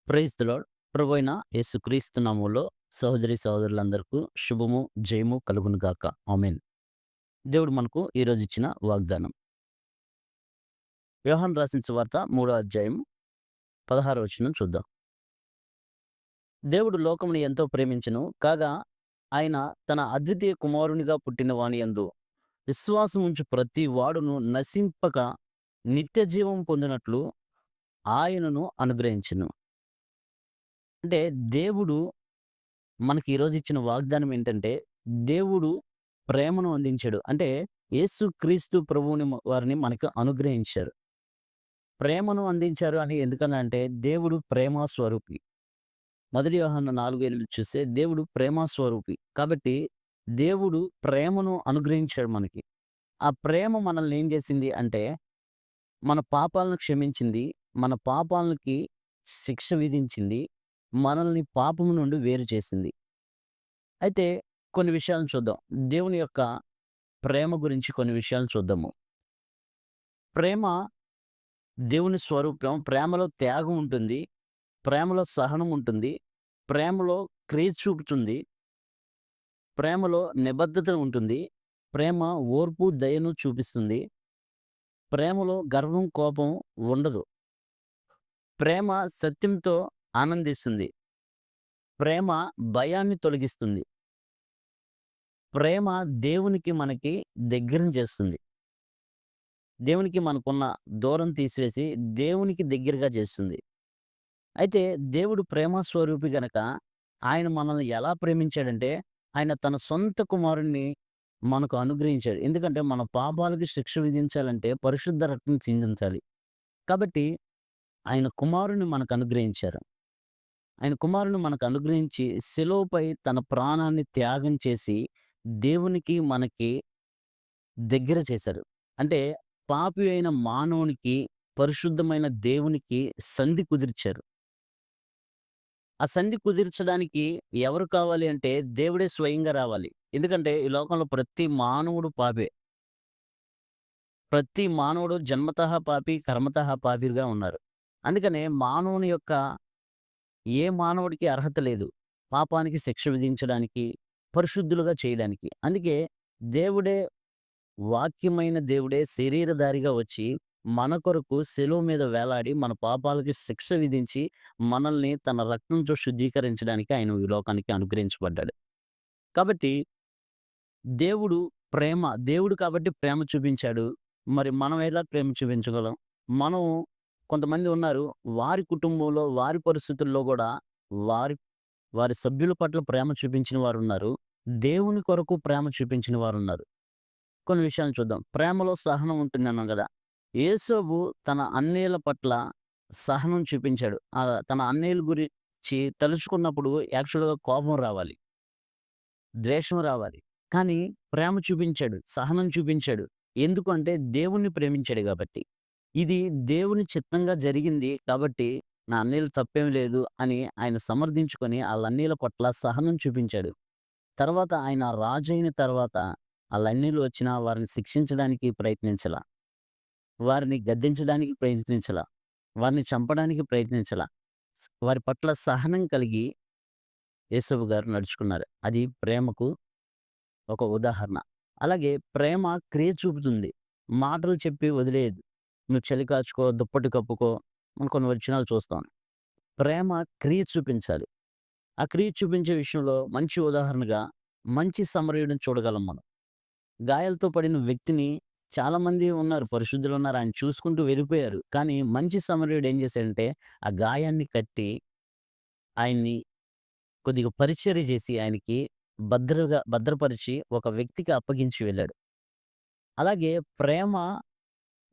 Praise the lord. ప్రభువైన యేసుక్రీస్తు నామములో సహోదరి సహోదరులందరకు శుభము, జయము కలుగును గాక. ఆమేన్. దేవుడు మనకు ఈరోజు ఇచ్చిన వాగ్దానం. యోహాను రాసిన సువార్త 3వ అధ్యాయం 16వ వచనం చూద్దాం. దేవుడు లోకమును ఎంతో ప్రేమించెను కాగా ఆయన తన అద్వితీయ కుమారునిగా పుట్టిన వాని యందు విశ్వాసముంచు ప్రతి వాడును నశింపక నిత్య జీవం పొందినట్లు ఆయనను అనుగ్రహించెను. అంటే దేవుడు మనకి ఈరోజు ఇచ్చిన వాగ్దానం ఏంటంటే, దేవుడు ప్రేమను అందించాడు. అంటే యేసుక్రీస్తు ప్రభువుని వారిని మనకు అనుగ్రహించారు. ప్రేమను అందించారు అని ఎందుకనంటే దేవుడు ప్రేమ స్వరూపి. మొదటి యోహాను 4:8 చూస్తే దేవుడు ప్రేమ స్వరూపి. కాబట్టి దేవుడు ప్రేమను అనుగ్రహించాడు మనకి. ఆ ప్రేమ మనల్ని ఏం చేసింది అంటే, మన పాపాలను క్షమించింది. మన పాపాలకి శిక్ష విధించింది. మనల్ని పాపము నుండి వేరు చేసింది. అయితే కొన్ని విషయాలను చూద్దాం. దేవుని యొక్క ప్రేమ గురించి కొన్ని విషయాలు చూద్దాము. ప్రేమ దేవుని స్వరూపం. ప్రేమలో త్యాగం ఉంటుంది. ప్రేమలో సహనం ఉంటుంది. ప్రేమలో క్రియ చూపుతుంది. ప్రేమలో నిబద్ధత ఉంటుంది. ప్రేమ ఓర్పు, దయను చూపిస్తుంది. ప్రేమలో గర్వం, కోపం ఉండదు. ప్రేమ సత్యంతో ఆనందిస్తుంది. ప్రేమ భయాన్ని తొలగిస్తుంది. ప్రేమ దేవునికి మనకి దగ్గరని చేస్తుంది. దేవునికి మనకున్న దూరం తీసివేసి దేవునికి దగ్గరగా చేస్తుంది. అయితే దేవుడు ప్రేమ స్వరూపి గనక ఆయన మనల్ని ఎలా ప్రేమించాడంటే, ఆయన తన సొంత కుమారుడిని మనకు అనుగ్రహించాడు. ఎందుకంటే మన పాపాలకి శిక్ష విధించాలంటే పరిశుద్ధ రక్తం చిందించాలి. కాబట్టి ఆయన కుమారుడిని మనకు అనుగ్రహించారు. ఆయన కుమారుడిని మనకు అనుగ్రహించి శిలువపై తన ప్రాణాన్ని త్యాగం చేసి దేవునికి మనకి దగ్గర చేశారు. అంటే పాపి అయిన మానవునికి, పరిశుద్ధమైన దేవునికి సంధి కుదిర్చారు. ఆ సంధి కుదిర్చడానికి ఎవరు కావాలి అంటే దేవుడే స్వయంగా రావాలి. ఎందుకంటే ఈ లోకంలో ప్రతి మానవుడు పాపే. ప్రతి మానవుడు జన్మతః పాపి, కర్మతః పాపిగా ఉన్నారు. అందుకనే మానవుని యొక్క ఏ మానవుడికి అర్హత లేదు. పాపానికి శిక్ష విధించడానికి, పరిశుద్ధులుగా చేయడానికి. అందుకే దేవుడే వాక్యమైన దేవుడే శరీరధారిగా వచ్చి మన కొరకు శిలువ మీద వేలాడి మన పాపాలకి శిక్ష విధించి మనల్ని తన రక్తంతో శుద్ధీకరించడానికి ఆయన ఈ లోకానికి అనుగ్రహించబడ్డాడు. కాబట్టి దేవుడు ప్రేమ. దేవుడు కాబట్టి ప్రేమ చూపించాడు. మరి మనం ఎలా ప్రేమ చూపించగలం? మనం కొంతమంది ఉన్నారు. వారి కుటుంబంలో, వారి పరిస్థితుల్లో గూడా వారి వారి సభ్యుల పట్ల ప్రేమ చూపించిన వారున్నారు. దేవుని కొరకు ప్రేమ చూపించిన వారున్నారు. కొన్ని విషయాలను చూద్దాం. ప్రేమలో సహనం ఉంటుందన్నాం గదా! యేసోబు తన అన్నయ్యల పట్ల సహనం చూపించాడు. తన అన్నయ్యల గురించి తలుచుకున్నప్పుడు యాక్చువల్‌గా కోపం రావాలి. ద్వేషం రావాలి. కానీ ప్రేమ చూపించాడు. సహనం చూపించాడు. ఎందుకు అంటే దేవుణ్ణి ప్రేమించాడు గాబట్టి. ఇది దేవుని చిత్తంగా జరిగింది కాబట్టి నా అన్నయ్యలు తప్పేం లేదు అని ఆయన సమర్థించుకొని ఆళ్ళ అన్నయ్యల పట్ల సహనం చూపించాడు. తర్వాత ఆయన రాజైన తర్వాత ఆళ్ళన్నీలు వచ్చినా వారిని శిక్షించడానికి ప్రయత్నించలా. వారిని గద్దించడానికి ప్రయత్నించలా. వారిని చంపడానికి ప్రయత్నించలా. వారి పట్ల సహనం కలిగి యేసోబు గారు నడుచుకున్నారు. అది ప్రేమకు ఒక ఉదాహరణ. అలాగే ప్రేమ క్రియ చూపుతుంది. మాటలు చెప్పి వదిలేయదు. నువ్వు చలి కాచుకో, దుప్పటి కప్పుకో మనం కొన్ని వచనాలు చూస్తాం. ప్రేమ క్రియ చూపించాలి. ఆ క్రియ చూపించే విషయంలో మంచి ఉదాహరణగా మంచి సమరయుడిని చూడగలం మనం. గాయాలతో పడిన వ్యక్తిని చాలామంది ఉన్నారు. పరిశుద్ధులున్నారు. ఆయన చూసుకుంటూ వెళ్ళిపోయారు. కానీ మంచి సమరయుడు ఏం చేశాడంటే, ఆ గాయాన్ని కట్టి, ఆయన్ని కొద్దిగా పరిచర్య చేసి, ఆయనకి భద్రపరిచి ఒక వ్యక్తికి అప్పగించి వెళ్ళాడు. అలాగే ప్రేమ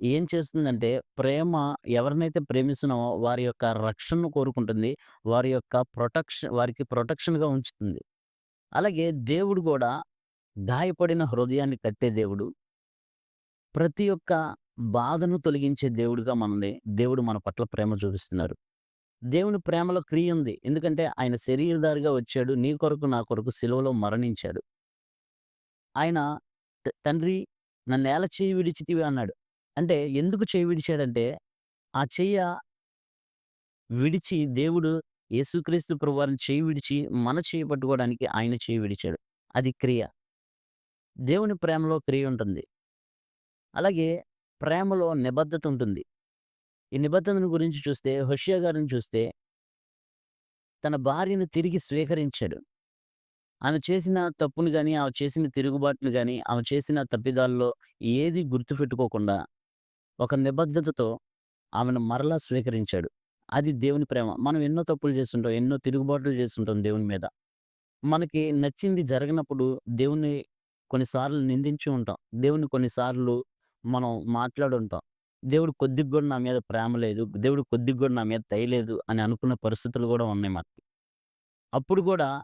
ఏం చేస్తుందంటే, ప్రేమ ఎవరినైతే ప్రేమిస్తున్నామో వారి యొక్క రక్షణను కోరుకుంటుంది. వారికి ప్రొటెక్షన్‌గా ఉంచుతుంది. అలాగే దేవుడు గూడా గాయపడిన హృదయాన్ని కట్టే దేవుడు. ప్రతి ఒక్క బాధను తొలగించే దేవుడుగా దేవుడు మన పట్ల ప్రేమ చూపిస్తున్నారు. దేవుని ప్రేమలో క్రియ ఉంది. ఎందుకంటే ఆయన శరీరధారిగా వచ్చాడు. నీ కొరకు, నా కొరకు సిలువలో మరణించాడు. ఆయన తండ్రి నన్నేల చేయి విడిచితివి అన్నాడు. అంటే ఎందుకు చేయి విడిచాడంటే, ఆ చెయ్య విడిచి దేవుడు యేసుక్రీస్తు ప్రభువారిని చేయి విడిచి మన చేయి పట్టుకోవడానికి ఆయన చేయి విడిచాడు. అది క్రియ. దేవుని ప్రేమలో క్రియ ఉంటుంది. అలాగే ప్రేమలో నిబద్ధత ఉంటుంది. ఈ నిబద్ధతను గురించి చూస్తే హోషేయ గారిని చూస్తే తన భార్యను తిరిగి స్వీకరించాడు. ఆమె చేసిన తప్పును గాని, ఆమె చేసిన తిరుగుబాటును గాని, ఆమె చేసిన తప్పిదాల్లో ఏది గుర్తుపెట్టుకోకుండా ఒక నిబద్ధతతో ఆమెను మరలా స్వీకరించాడు. అది దేవుని ప్రేమ. మనం ఎన్నో తప్పులు చేసుంటాం. ఎన్నో తిరుగుబాట్లు చేసుంటాం దేవుని మీద. మనకి నచ్చింది జరగనప్పుడు దేవుణ్ణి కొన్నిసార్లు నిందించి ఉంటాం. దేవుడిని కొన్నిసార్లు మనం మాట్లాడుంటాం. దేవుడు కొద్దిగా గూడా నా మీద ప్రేమ లేదు. దేవుడు కొద్దిగా గూడా నా మీద దయ లేదు అని అనుకున్న పరిస్థితులు గూడా ఉన్నాయి మనకి. అప్పుడు గూడా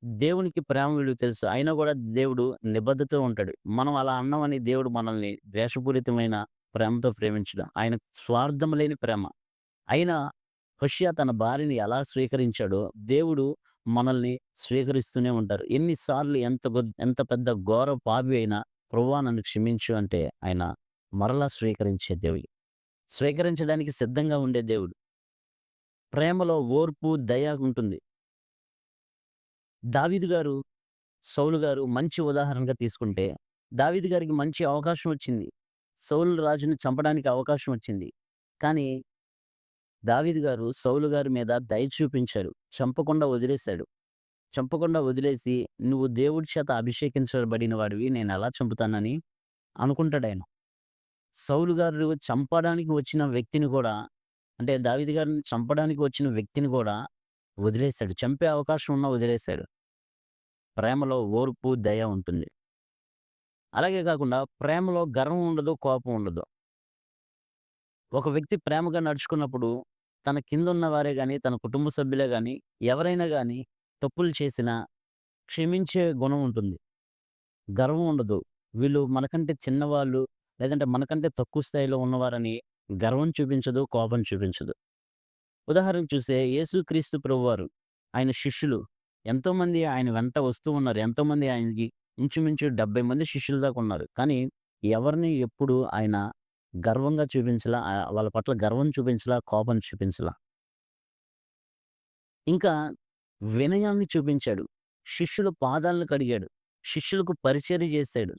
దేవునికి ప్రేమ విలువ తెలుసు. అయినా గూడా దేవుడు నిబద్ధతతో ఉంటాడు. మనం అలా అన్నామని దేవుడు మనల్ని ద్వేషపూరితమైన ప్రేమతో ప్రేమించడు. ఆయన స్వార్థం లేని ప్రేమ. అయినా హోషేయ తన భార్యని ఎలా స్వీకరించాడో, దేవుడు మనల్ని స్వీకరిస్తూనే ఉంటారు. ఎన్ని సార్లు ఎంత పెద్ద ఘోర పాపి అయినా, ప్రభువా నన్ను క్షమించు అంటే ఆయన మరలా స్వీకరించే దేవుడు. స్వీకరించడానికి సిద్ధంగా ఉండే దేవుడు. ప్రేమలో ఓర్పు, దయ ఉంటుంది. దావీదు గారు, సౌలు గారు మంచి ఉదాహరణగా తీసుకుంటే, దావీదు గారికి మంచి అవకాశం వచ్చింది. సౌలు రాజుని చంపడానికి అవకాశం వచ్చింది. కానీ దావీదు గారు సౌలు గారి మీద దయ చూపించాడు. చంపకుండా వదిలేసాడు. చంపకుండా వదిలేసి, "నువ్వు దేవుడి చేత అభిషేకించబడిన వాడివి. నేనెలా చంపుతానని" అనుకుంటాడాయన. సౌలు గారు చంపడానికి వచ్చిన వ్యక్తిని కూడా అంటే దావీదు గారిని చంపడానికి వచ్చిన వ్యక్తిని కూడా వదిలేసాడు. చంపే అవకాశం ఉన్నా వదిలేసాడు. ప్రేమలో ఓర్పు, దయ ఉంటుంది. అలాగే కాకుండా ప్రేమలో గర్వం ఉండదు, కోపం ఉండదు. ఒక వ్యక్తి ప్రేమగా నడుచుకున్నప్పుడు తన కిందున్న వారే గాని, తన కుటుంబ సభ్యులే గాని, ఎవరైనా గాని తప్పులు చేసినా క్షమించే గుణం ఉంటుంది. గర్వం ఉండదు. వీళ్ళు మనకంటే చిన్నవాళ్ళు, లేదంటే మనకంటే తక్కువ స్థాయిలో ఉన్నవారని గర్వం చూపించదు, కోపం చూపించదు. ఉదాహరణకు చూస్తే యేసుక్రీస్తు ప్రభువారు, ఆయన శిష్యులు ఎంతోమంది ఆయన వెంట వస్తూ ఉన్నారు. ఎంతోమంది ఆయనకి ఇంచుమించు 70 మంది శిష్యుల దాకా ఉన్నారు. కానీ ఎవరిని ఎప్పుడు ఆయన గర్వంగా చూపించలా. వాళ్ళ పట్ల గర్వం చూపించలా, కోపం చూపించలా. ఇంకా వినయాన్ని చూపించాడు. శిష్యుల పాదాలను కడిగాడు. శిష్యులకు పరిచర్య చేశాడు.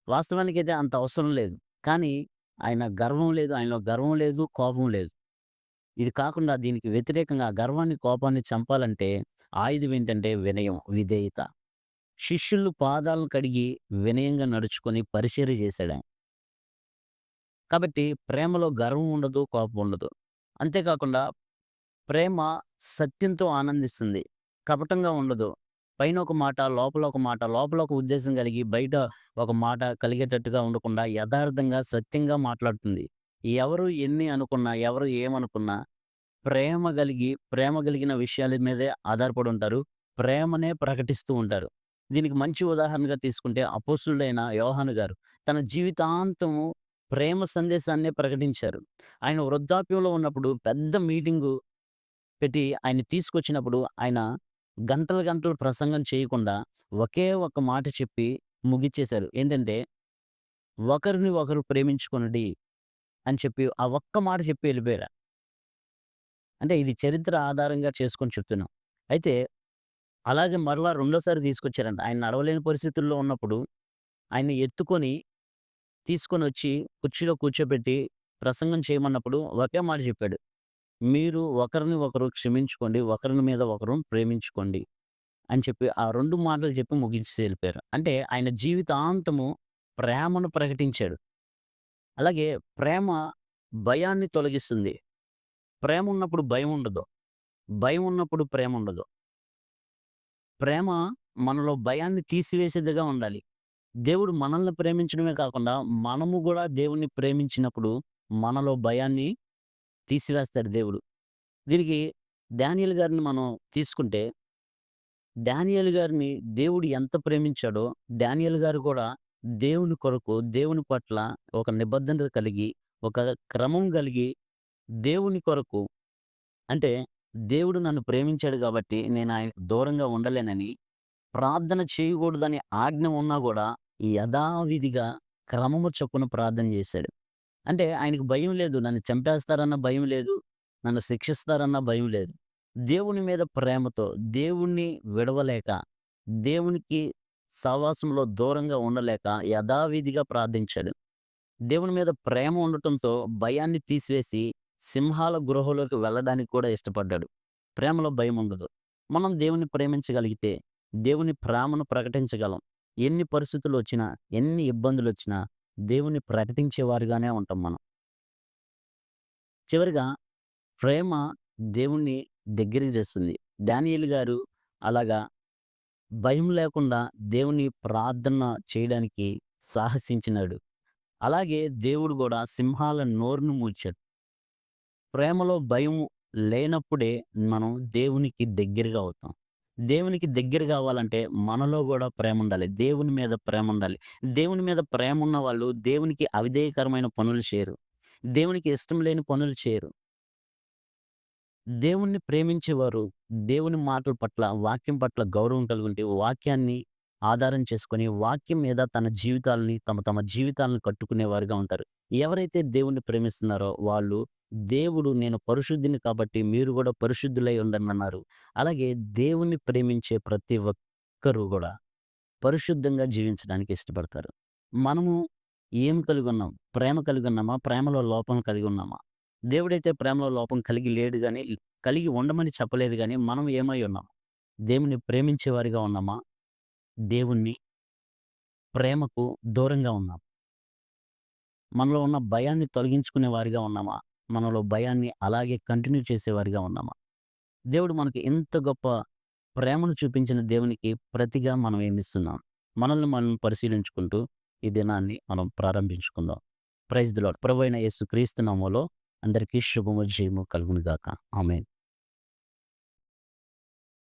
వాస్తవానికైతే అంత అవసరం లేదు. కానీ ఆయన గర్వం లేదు. ఆయనలో గర్వం లేదు, కోపం లేదు. ఇది కాకుండా దీనికి వ్యతిరేకంగా ఆ గర్వాన్ని, కోపాన్ని చంపాలంటే ఆయుధం ఏంటంటే వినయం, విధేయత. శిష్యులు పాదాలను కడిగి వినయంగా నడుచుకొని పరిచర్య చేశాడాయన. కాబట్టి ప్రేమలో గర్వం ఉండదు, కోపం ఉండదు. అంతేకాకుండా ప్రేమ సత్యంతో ఆనందిస్తుంది. కపటంగా ఉండదు. పైన ఒక మాట, లోపల ఒక మాట, లోపల ఒక ఉద్దేశం కలిగి, బయట ఒక మాట కలిగేటట్టుగా ఉండకుండా యథార్థంగా, సత్యంగా మాట్లాడుతుంది. ఎవరు ఎన్ని అనుకున్నా, ఎవరు ఏమనుకున్నా ప్రేమ కలిగిన విషయాల మీదే ఆధారపడి ఉంటారు. ప్రేమనే ప్రకటిస్తూ ఉంటారు. దీనికి మంచి ఉదాహరణగా తీసుకుంటే అపోస్తలుడైన యోహాను గారు తన జీవితాంతము ప్రేమ సందేశాన్నే ప్రకటించారు. ఆయన వృద్ధాప్యంలో ఉన్నప్పుడు పెద్ద మీటింగు పెట్టి ఆయన్ని తీసుకొచ్చినప్పుడు ఆయన గంటలు గంటలు ప్రసంగం చేయకుండా ఒకే ఒక్క మాట చెప్పి ముగిచ్చేశారు. ఏంటంటే, "ఒకరిని ఒకరు ప్రేమించుకొనుడి" అని చెప్పి ఆ ఒక్క మాట చెప్పి ఎళ్ళిపోయారు. అంటే ఇది చరిత్ర ఆధారంగా చేసుకొని చెప్తున్నాం. అయితే అలాగే మరలా రెండోసారి తీసుకొచ్చారంట. ఆయన నడవలేని పరిస్థితుల్లో ఉన్నప్పుడు ఆయన్ని ఎత్తుకొని తీసుకొనొచ్చి కుర్చీలో కూర్చోబెట్టి ప్రసంగం చేయమన్నప్పుడు ఒకే మాట చెప్పాడు. "మీరు ఒకరిని ఒకరు క్షమించుకోండి. ఒకరిని మీద ఒకరు ప్రేమించుకోండి" అని చెప్పి ఆ 2 మాటలు చెప్పి ముగించేసి ఎళ్ళిపోయారు. అంటే ఆయన జీవితాంతము ప్రేమను ప్రకటించాడు. అలాగే ప్రేమ భయాన్ని తొలగిస్తుంది. ప్రేమ ఉన్నప్పుడు భయం ఉండదు. భయం ఉన్నప్పుడు ప్రేమ ఉండదు. ప్రేమ మనలో భయాన్ని తీసివేసేదిగా ఉండాలి. దేవుడు మనల్ని ప్రేమించడమే కాకుండా, మనము గూడా దేవుడిని ప్రేమించినప్పుడు మనలో భయాన్ని తీసివేస్తాడు దేవుడు. దీనికి దానియేలు గారిని మనం తీసుకుంటే, దానియేలు గారిని దేవుడు ఎంత ప్రేమించాడో, దానియేలు గారు కూడా దేవుని కొరకు, దేవుని పట్ల ఒక నిబద్ధత కలిగి, ఒక క్రమం కలిగి, దేవుని కొరకు అంటే దేవుడు నన్ను ప్రేమించాడు గాబట్టి నేను ఆయనకు దూరంగా ఉండలేనని ప్రార్థన చేయకూడదని ఆజ్ఞ ఉన్నా గూడా యథావిధిగా క్రమము చొప్పున ప్రార్థన జేశాడు. అంటే ఆయనకు భయం లేదు. నన్ను చంపేస్తారన్న భయం లేదు. నన్ను శిక్షిస్తారన్న భయం లేదు. దేవుని మీద ప్రేమతో, దేవుణ్ణి విడవలేక, దేవునికి సహవాసంలో దూరంగా ఉండలేక యథావిధిగా ప్రార్థించాడు. దేవుని మీద ప్రేమ ఉండటంతో భయాన్ని తీసివేసి సింహాల గుహలోకి వెళ్ళడానికి కూడా ఇష్టపడ్డాడు. ప్రేమలో భయముండదు. మనం దేవున్ని ప్రేమించగలిగితే, దేవుని ప్రేమను ప్రకటించగలం. ఎన్ని పరిస్థితులొచ్చినా, ఎన్ని ఇబ్బందులొచ్చినా దేవున్ని ప్రకటించేవారుగానే ఉంటాం మనం. చివరగా ప్రేమ దేవుణ్ణి దగ్గరికి చేస్తుంది. డానియేలు గారు అలాగా భయం లేకుండా దేవుని ప్రార్థన చేయడానికి సాహసించినాడు. అలాగే దేవుడు గూడా సింహాల నోరును మూర్చాడు. ప్రేమలో భయం లేనప్పుడే మనం దేవునికి దగ్గరగా అవుతాం. దేవునికి దగ్గర గావాలంటే మనలో గూడా ప్రేముండాలి. దేవుని మీద ప్రేముండాలి. దేవుని మీద ప్రేమున్న వాళ్ళు దేవునికి అవిధేయకరమైన పనులు చేయరు. దేవునికి ఇష్టం లేని పనులు చేయరు. దేవుణ్ణి ప్రేమించేవారు దేవుని మాటల పట్ల, వాక్యం పట్ల గౌరవం కలిగుంటే, వాక్యాన్ని ఆధారం చేసుకొని, వాక్యం మీద తన జీవితాల్ని తమ జీవితాలను కట్టుకునేవారుగా ఉంటారు. ఎవరైతే దేవుణ్ణి ప్రేమిస్తున్నారో వాళ్ళు దేవుడు నేను పరిశుద్ధిని కాబట్టి మీరు గూడా పరిశుద్ధులై ఉండండన్నారు. అలాగే దేవుణ్ణి ప్రేమించే ప్రతి ఒక్కరు గూడా పరిశుద్ధంగా జీవించడానికి ఇష్టపడతారు. మనము ఏం కలిగున్నాం? ప్రేమ కలిగున్నామా? ప్రేమలో లోపం కలిగున్నామా? దేవుడైతే ప్రేమలో లోపం కలిగి లేడు గాని, కలిగి ఉండమని చెప్పలేదు గాని, మనం ఏమై ఉన్నాం? దేవుణ్ణి ప్రేమించేవారిగా ఉన్నామా? దేవుణ్ణి ప్రేమకు దూరంగా ఉన్నాం. మనలో ఉన్న భయాన్ని తొలగించుకునే వారిగా ఉన్నామా? మనలో భయాన్ని అలాగే కంటిన్యూ చేసేవారిగా ఉన్నామా? దేవుడు మనకి ఇంత గొప్ప ప్రేమను చూపించిన దేవునికి ప్రతిగా మనం ఏమిస్తున్నాం? మనల్ని మనం పరిశీలించుకుంటూ ఈ దినాన్ని మనం ప్రారంభించుకుందాం. Praise the lord. ప్రభువైన యేసుక్రీస్తు నామములో అందరికీ శుభము జయము కలుగును గాక. ఆమేన్.